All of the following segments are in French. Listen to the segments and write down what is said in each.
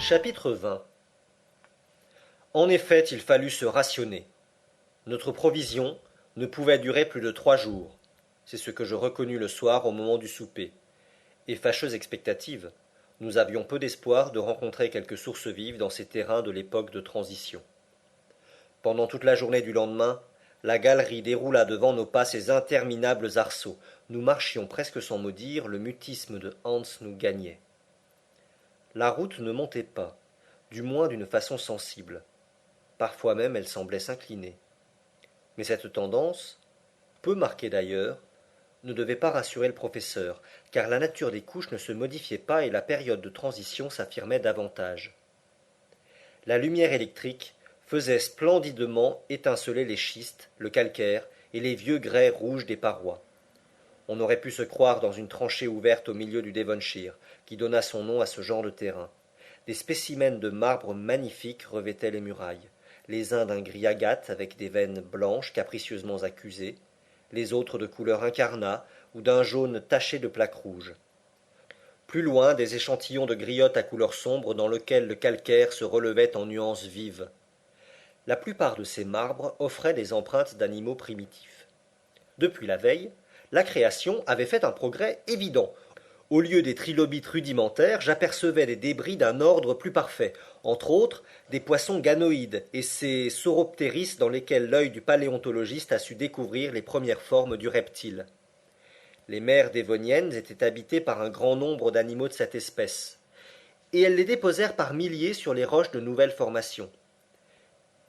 Chapitre 20. En effet, il fallut se rationner. Notre provision ne pouvait durer plus de 3 jours. C'est ce que je reconnus le soir au moment du souper. Et fâcheuse expectative, nous avions peu d'espoir de rencontrer quelques sources vives dans ces terrains de l'époque de transition. Pendant toute la journée du lendemain, la galerie déroula devant nos pas ses interminables arceaux. Nous marchions presque sans mot dire, le mutisme de Hans nous gagnait. La route ne montait pas, du moins d'une façon sensible. Parfois même elle semblait s'incliner. Mais cette tendance, peu marquée d'ailleurs, ne devait pas rassurer le professeur, car la nature des couches ne se modifiait pas et la période de transition s'affirmait davantage. La lumière électrique faisait splendidement étinceler les schistes, le calcaire et les vieux grès rouges des parois. On aurait pu se croire dans une tranchée ouverte au milieu du Devonshire, qui donna son nom à ce genre de terrain. Des spécimens de marbre magnifiques revêtaient les murailles, les uns d'un gris agate avec des veines blanches capricieusement accusées, les autres de couleur incarnat ou d'un jaune taché de plaques rouges. Plus loin, des échantillons de griottes à couleur sombre dans lesquelles le calcaire se relevait en nuances vives. La plupart de ces marbres offraient des empreintes d'animaux primitifs. Depuis la veille, la création avait fait un progrès évident. Au lieu des trilobites rudimentaires, j'apercevais des débris d'un ordre plus parfait, entre autres des poissons ganoïdes et ces sauroptéris dans lesquels l'œil du paléontologiste a su découvrir les premières formes du reptile. Les mers dévoniennes étaient habitées par un grand nombre d'animaux de cette espèce, et elles les déposèrent par milliers sur les roches de nouvelles formations.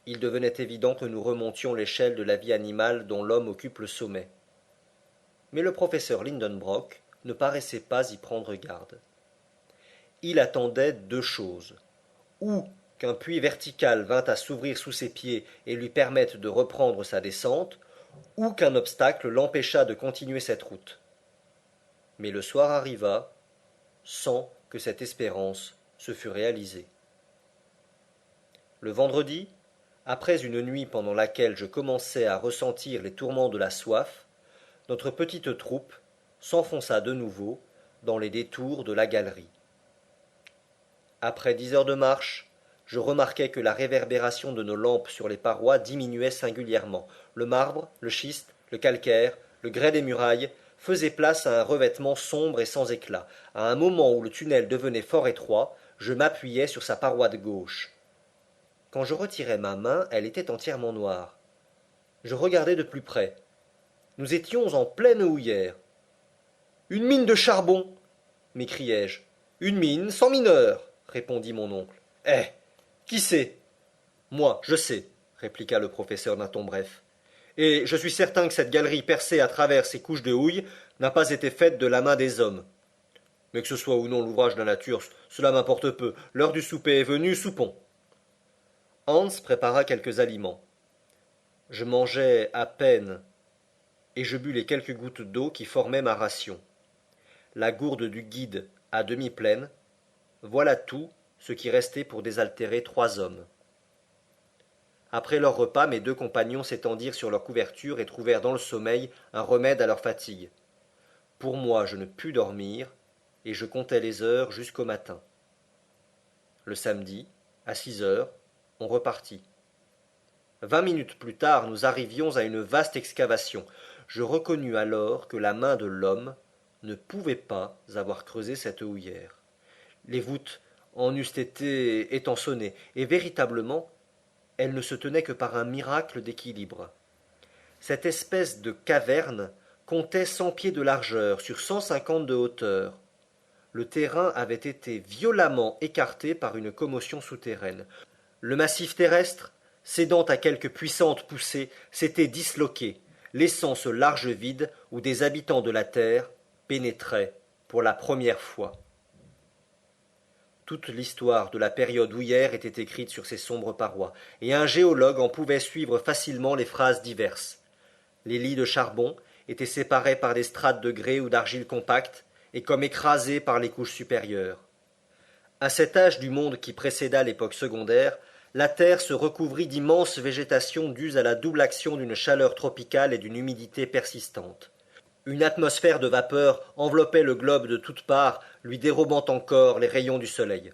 Il devenait évident que nous remontions l'échelle de la vie animale dont l'homme occupe le sommet. Mais le professeur Lindenbrock ne paraissait pas y prendre garde. Il attendait deux choses. Ou qu'un puits vertical vînt à s'ouvrir sous ses pieds et lui permette de reprendre sa descente, ou qu'un obstacle l'empêchât de continuer cette route. Mais le soir arriva, sans que cette espérance se fût réalisée. Le vendredi, après une nuit pendant laquelle je commençais à ressentir les tourments de la soif, notre petite troupe s'enfonça de nouveau dans les détours de la galerie. Après 10 heures de marche, je remarquai que la réverbération de nos lampes sur les parois diminuait singulièrement. Le marbre, le schiste, le calcaire, le grès des murailles faisaient place à un revêtement sombre et sans éclat. À un moment où le tunnel devenait fort étroit, je m'appuyai sur sa paroi de gauche. Quand je retirai ma main, elle était entièrement noire. Je regardai de plus près. Nous étions en pleine houillère. Une mine de charbon m'écriai-je. Une mine sans mineur répondit mon oncle. Eh, qui sait? Moi, je sais, répliqua le professeur d'un ton bref. Et je suis certain que cette galerie percée à travers ces couches de houille n'a pas été faite de la main des hommes. Mais que ce soit ou non l'ouvrage de la nature, cela m'importe peu. L'heure du souper est venue, soupons. Hans prépara quelques aliments. Je mangeai à peine, et je bus les quelques gouttes d'eau qui formaient ma ration. La gourde du guide à demi pleine, voilà tout ce qui restait pour désaltérer 3 hommes. Après leur repas, mes 2 compagnons s'étendirent sur leur couverture et trouvèrent dans le sommeil un remède à leur fatigue. Pour moi, je ne pus dormir, et je comptai les heures jusqu'au matin. Le samedi, à 6 heures, on repartit. 20 minutes plus tard, nous arrivions à une vaste excavation. Je reconnus alors que la main de l'homme ne pouvait pas avoir creusé cette houillère. Les voûtes en eussent été étançonnées, et véritablement, elles ne se tenaient que par un miracle d'équilibre. Cette espèce de caverne comptait 100 pieds de largeur sur 150 de hauteur. Le terrain avait été violemment écarté par une commotion souterraine. Le massif terrestre, cédant à quelque puissante poussée, s'était disloqué, laissant ce large vide où des habitants de la terre pénétraient pour la première fois. Toute l'histoire de la période houillère était écrite sur ces sombres parois, et un géologue en pouvait suivre facilement les phrases diverses. Les lits de charbon étaient séparés par des strates de grès ou d'argile compacte, et comme écrasés par les couches supérieures. À cet âge du monde qui précéda l'époque secondaire, la terre se recouvrit d'immenses végétations dues à la double action d'une chaleur tropicale et d'une humidité persistante. Une atmosphère de vapeur enveloppait le globe de toutes parts, lui dérobant encore les rayons du soleil.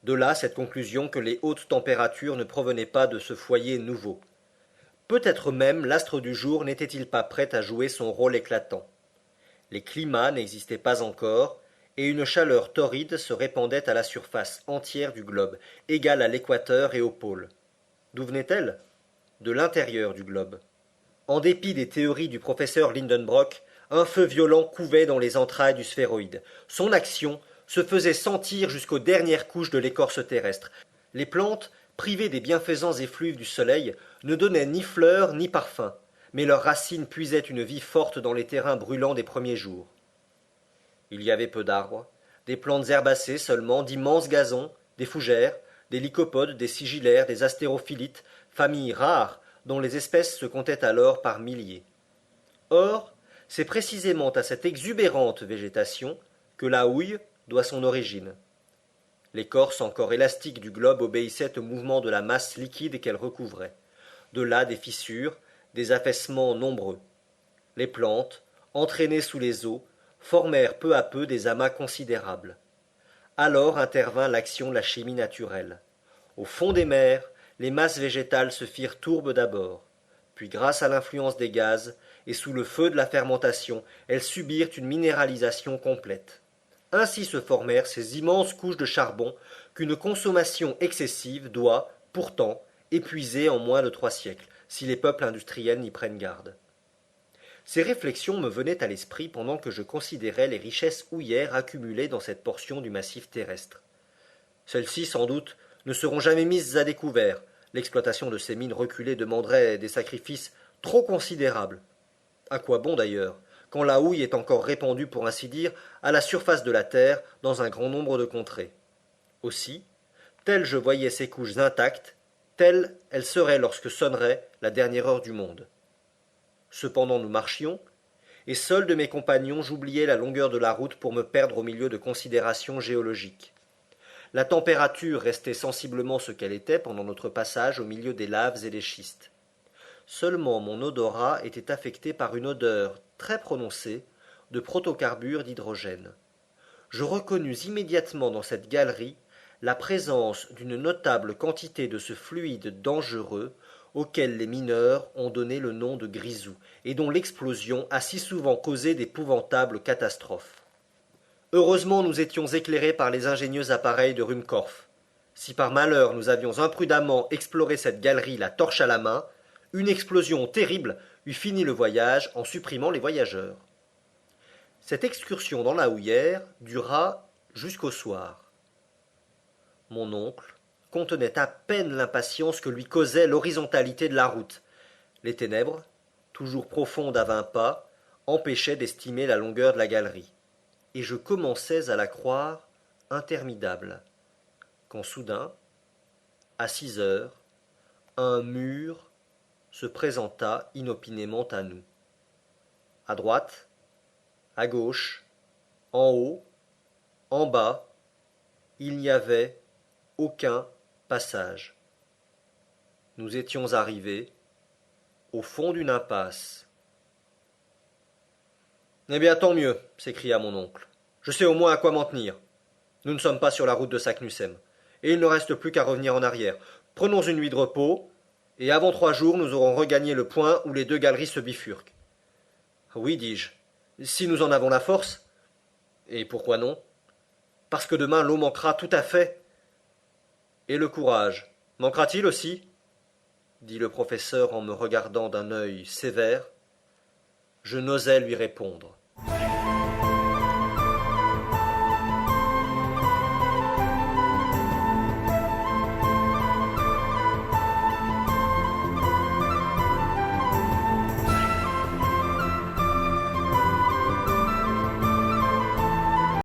De là cette conclusion que les hautes températures ne provenaient pas de ce foyer nouveau. Peut-être même l'astre du jour n'était-il pas prêt à jouer son rôle éclatant. Les climats n'existaient pas encore, et une chaleur torride se répandait à la surface entière du globe, égale à l'équateur et au pôle. D'où venait-elle? De l'intérieur du globe. En dépit des théories du professeur Lindenbrock, un feu violent couvait dans les entrailles du sphéroïde. Son action se faisait sentir jusqu'aux dernières couches de l'écorce terrestre. Les plantes, privées des bienfaisants effluves du soleil, ne donnaient ni fleurs ni parfums, mais leurs racines puisaient une vie forte dans les terrains brûlants des premiers jours. Il y avait peu d'arbres, des plantes herbacées seulement, d'immenses gazons, des fougères, des lycopodes, des sigillaires, des astérophilites, familles rares dont les espèces se comptaient alors par milliers. Or, c'est précisément à cette exubérante végétation que la houille doit son origine. L'écorce encore élastique du globe obéissait au mouvement de la masse liquide qu'elle recouvrait. De là des fissures, des affaissements nombreux. Les plantes, entraînées sous les eaux, formèrent peu à peu des amas considérables. Alors intervint l'action de la chimie naturelle. Au fond des mers, les masses végétales se firent tourbes d'abord, puis grâce à l'influence des gaz et sous le feu de la fermentation, elles subirent une minéralisation complète. Ainsi se formèrent ces immenses couches de charbon qu'une consommation excessive doit, pourtant, épuiser en moins de 3 siècles, si les peuples industriels n'y prennent garde. Ces réflexions me venaient à l'esprit pendant que je considérais les richesses houillères accumulées dans cette portion du massif terrestre. Celles-ci, sans doute, ne seront jamais mises à découvert. L'exploitation de ces mines reculées demanderait des sacrifices trop considérables. À quoi bon d'ailleurs, quand la houille est encore répandue, pour ainsi dire, à la surface de la terre dans un grand nombre de contrées. Aussi, telles je voyais ces couches intactes, telles elles seraient lorsque sonnerait la dernière heure du monde. Cependant nous marchions, et seul de mes compagnons j'oubliais la longueur de la route pour me perdre au milieu de considérations géologiques. La température restait sensiblement ce qu'elle était pendant notre passage au milieu des laves et des schistes. Seulement mon odorat était affecté par une odeur très prononcée de protocarbures d'hydrogène. Je reconnus immédiatement dans cette galerie la présence d'une notable quantité de ce fluide dangereux auquel les mineurs ont donné le nom de grisou, et dont l'explosion a si souvent causé d'épouvantables catastrophes. Heureusement nous étions éclairés par les ingénieux appareils de Ruhmkorff. Si par malheur nous avions imprudemment exploré cette galerie la torche à la main, une explosion terrible eût fini le voyage en supprimant les voyageurs. Cette excursion dans la houillère dura jusqu'au soir. Mon oncle contenait à peine l'impatience que lui causait l'horizontalité de la route. Les ténèbres, toujours profondes à 20 pas, empêchaient d'estimer la longueur de la galerie, et je commençais à la croire interminable, quand soudain, à 6 heures, un mur se présenta inopinément à nous. À droite, à gauche, en haut, en bas, il n'y avait aucun passage. Nous étions arrivés au fond d'une impasse. Eh bien, tant mieux, s'écria mon oncle. Je sais au moins à quoi m'en tenir. Nous ne sommes pas sur la route de Saknussemm, et il ne reste plus qu'à revenir en arrière. Prenons une nuit de repos, et avant 3 jours nous aurons regagné le point où les deux galeries se bifurquent. Oui, dis-je, si nous en avons la force. Et pourquoi non? Parce que demain l'eau manquera tout à fait. Et le courage, manquera-t-il aussi? Dit le professeur en me regardant d'un œil sévère. Je n'osais lui répondre.